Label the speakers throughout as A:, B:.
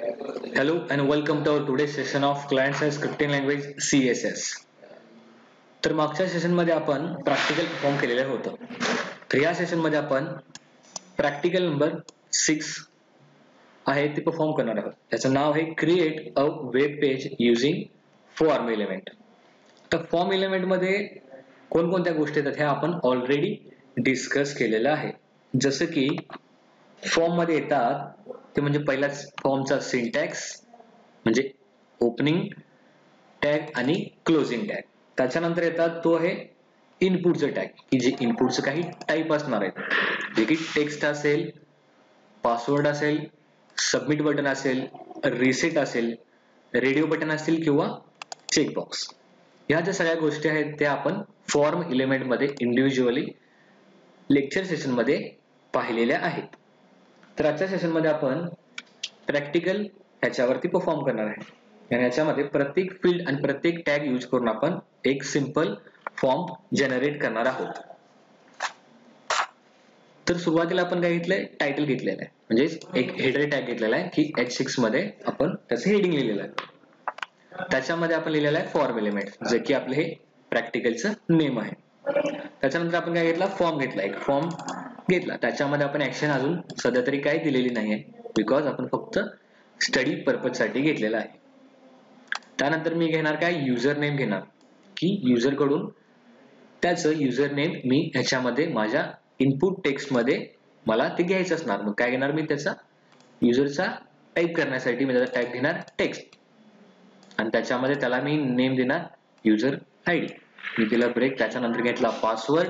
A: Hello and welcome to our today's session of Client Side Scripting Language CSS. तर मागच्या session मध्ये आपण practical perform केलेलं होतं. तर या सेशन मध्ये आपण प्रॅक्टिकल नंबर 6 आहे ते परफॉर्म करणार आहोत. त्याचं नाव आहे create a web page using form element. तर फॉर्म एलिमेंट मध्ये कोणकोणत्या गोष्टी येतात ह्या आपण ऑलरेडी डिस्कस केलेलं आहे. जसं की फॉर्म मध्ये येतात ते म्हणजे पहिलाच फॉर्मचा सिंटॅक्स म्हणजे ओपनिंग टॅग आणि क्लोजिंग टॅग. त्याच्यानंतर येतात तो आहे इनपुटचं टॅग की जे इनपुटचं काही टाईप असणार आहेत, जे की टेक्स्ट असेल, पासवर्ड असेल, सबमिट बटन असेल, रिसेट असेल, रेडिओ बटन असेल किंवा चेकबॉक्स. ह्या ज्या सगळ्या गोष्टी आहेत त्या आपण फॉर्म एलिमेंट मध्ये इंडिव्हिज्युअली लेक्चर सेशन मध्ये पाहिलेल्या आहेत. तर आजच्या सेशन मध्ये आपण प्रॅक्टिकल ह्याच्यावरती परफॉर्म करणार आहे आणि याच्यामध्ये प्रत्येक फील्ड आणि प्रत्येक टॅग यूज करून आपण एक सिंपल फॉर्म जनरेट करणार आहोत. तर सुरुवातीला आपण काय घेतलंय, टायटल घेतलेलं आहे, म्हणजे एक हेडर टॅग घेतलेला आहे की H6 मध्ये आपण त्याचं हेडिंग लिहिलेलं आहे. त्याच्यामध्ये आपण लिहिलेलं आहे फॉर्म एलिमेंट, जे की आपलं हे प्रॅक्टिकलचं नेम आहे. त्याच्यानंतर आपण काय घेतला, फॉर्म घेतला, एक फॉर्म घेतला. त्याच्यामध्ये आपण ऍक्शन अजून सध्या तरी काही दिलेली नाहीये, बिकॉज आपण फक्त स्टडी पर्पज साठी घेतलेला आहे. त्यानंतर मी घेणार काय, युजर नेम घेणार की युजर कडून त्याचं युजर नेम मी ह्याच्यामध्ये माझ्या इनपुट टेक्स्ट मध्ये मला ते घ्यायचं असणार. मग काय घेणार, मी त्याचा युजरचा टाईप करण्यासाठी मी त्याचा टाईप घेणार टेक्स्ट आणि त्याच्यामध्ये त्याला मी नेम देणार युजर आयडी. मी दिला ब्रेक. त्याच्यानंतर घेतला पासवर्ड,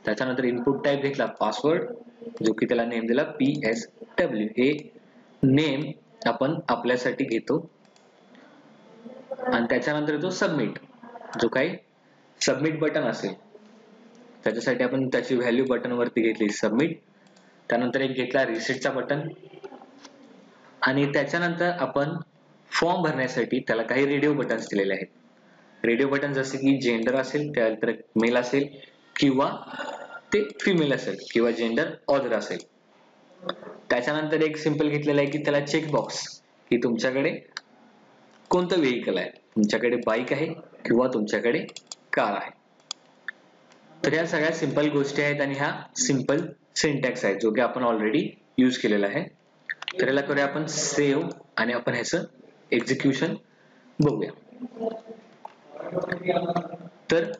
A: त्याच्यानंतर इनपुट टाईप घेतला पासवर्ड, जो की त्याला नेम दिला PSW. हे नेम आपण आपल्यासाठी घेतो आणि त्याच्यानंतर येतो सबमिट. जो काही सबमिट बटन असेल त्याच्यासाठी आपण त्याची व्हॅल्यू बटन वरती घेतली सबमिट. त्यानंतर एक घेतला रिसेटचा बटन आणि त्याच्यानंतर आपण फॉर्म भरण्यासाठी त्याला काही रेडिओ बटन्स दिलेले आहेत. रेडिओ बटन जसे की जेंडर असेल, त्यानंतर मेल असेल किंवा ते फिमेल असेल किंवा जेंडर ऑदर असेल. त्याच्यानंतर एक सिंपल घेतलेला आहे की त्याला चेकबॉक्स, की तुमच्याकडे कोणतं व्हेइकल आहे, तुमच्याकडे बाईक आहे किंवा तुमच्याकडे कार आहे. तर ह्या सगळ्या सिंपल गोष्टी आहेत आणि ह्या सिंपल सिंटॅक्स आहेत जो की आपण ऑलरेडी यूज केलेला आहे. तर याला करूया आपण सेव्ह आणि आपण ह्याचं एक्झिक्युशन बघूया. तर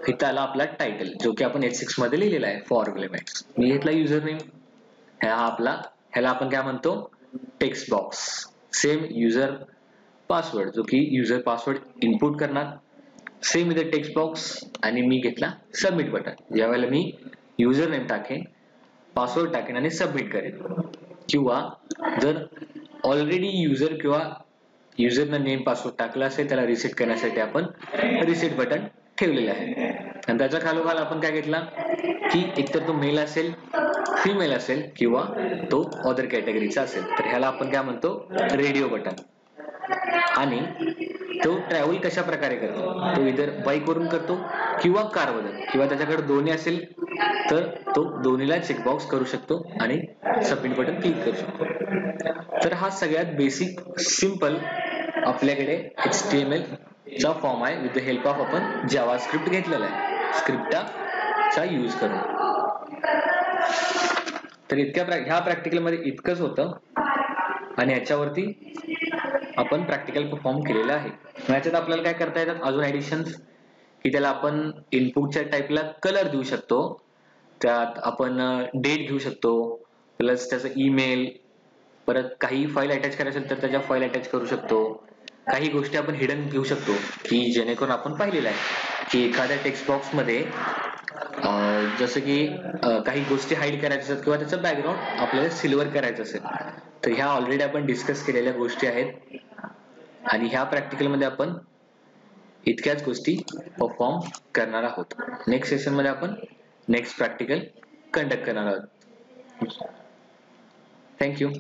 A: इथं आला आपला टायटल, जो की आपण H6 मध्ये लिहिलेला आहे फॉर्म एलिमेंट्स. मी घेतला युजर नेम, ह्याला आपण काय म्हणतो text box. Same user password, जो की युजर पासवर्ड इनपुट करणार. सेम इथे टेक्स्ट बॉक्स आणि मी घेतला सबमिट बटन. ज्यावेळेला मी युजर नेम टाकेन, पासवर्ड टाकेन आणि सबमिट करेन, किंवा जर ऑलरेडी युजर किंवा युजरनं नेम पासवर्ड टाकला असेल त्याला रिसेट करण्यासाठी आपण रिसेट बटन ठेवलेलं आहे. आणि त्याच्या खालोखाल आपण काय घेतला की एकतर तो मेल असेल, फिमेल असेल किंवा तो अदर कॅटेगरीचा असेल. तर ह्याला आपण काय म्हणतो रेडिओ बटन. आणि तो ट्रॅव्हल कशा प्रकारे करतो, तो इधर बाईक वरून करतो किंवा कार वरून, किंवा त्याच्याकडे दोन्ही असेल तर तो दोन्हीला चेकबॉक्स करू शकतो आणि सबमिट बटन क्लिक करू शकतो. तर हा सगळ्यात बेसिक सिंपल आपल्याकडे HTML चा फॉर्म आहे विथ द हेल्प ऑफ आपण जावास्क्रिप्ट घेतलेला आहे स्क्रिप्टचा यूज करून. तर ह्या प्रॅक्टिकल मध्ये इतकंच होतं आणि याच्यावरती आपण प्रॅक्टिकल परफॉर्म केलेलं आहे. याच्यात आपल्याला काय करता येतात अजून ऍडिशन्स, की त्याला आपण इनपुटच्या टाईपला कलर देऊ शकतो, त्यात आपण डेट घेऊ शकतो, प्लस त्याचं ईमेल, परत काही फाईल अटॅच करायचं असेल तर त्याच्या फाईल अटॅच करू शकतो. काही गोष्टी आपण हिडन घेऊ शकतो की जेणेकरून आपण पाहिलेलं आहे की एखाद्या टेक्स्ट बॉक्स मध्ये जसं की काही गोष्टी हाईड करायच्या असतात किंवा त्याचं बॅकग्राऊंड आपल्याला सिल्वर करायचं असेल. तर ह्या ऑलरेडी आपण डिस्कस केलेल्या गोष्टी आहेत आणि ह्या प्रॅक्टिकल मध्ये आपण इतक्याच गोष्टी परफॉर्म करणार आहोत. नेक्स्ट सेशन मध्ये आपण नेक्स्ट प्रॅक्टिकल कंडक्ट करणार आहोत. थँक्यू.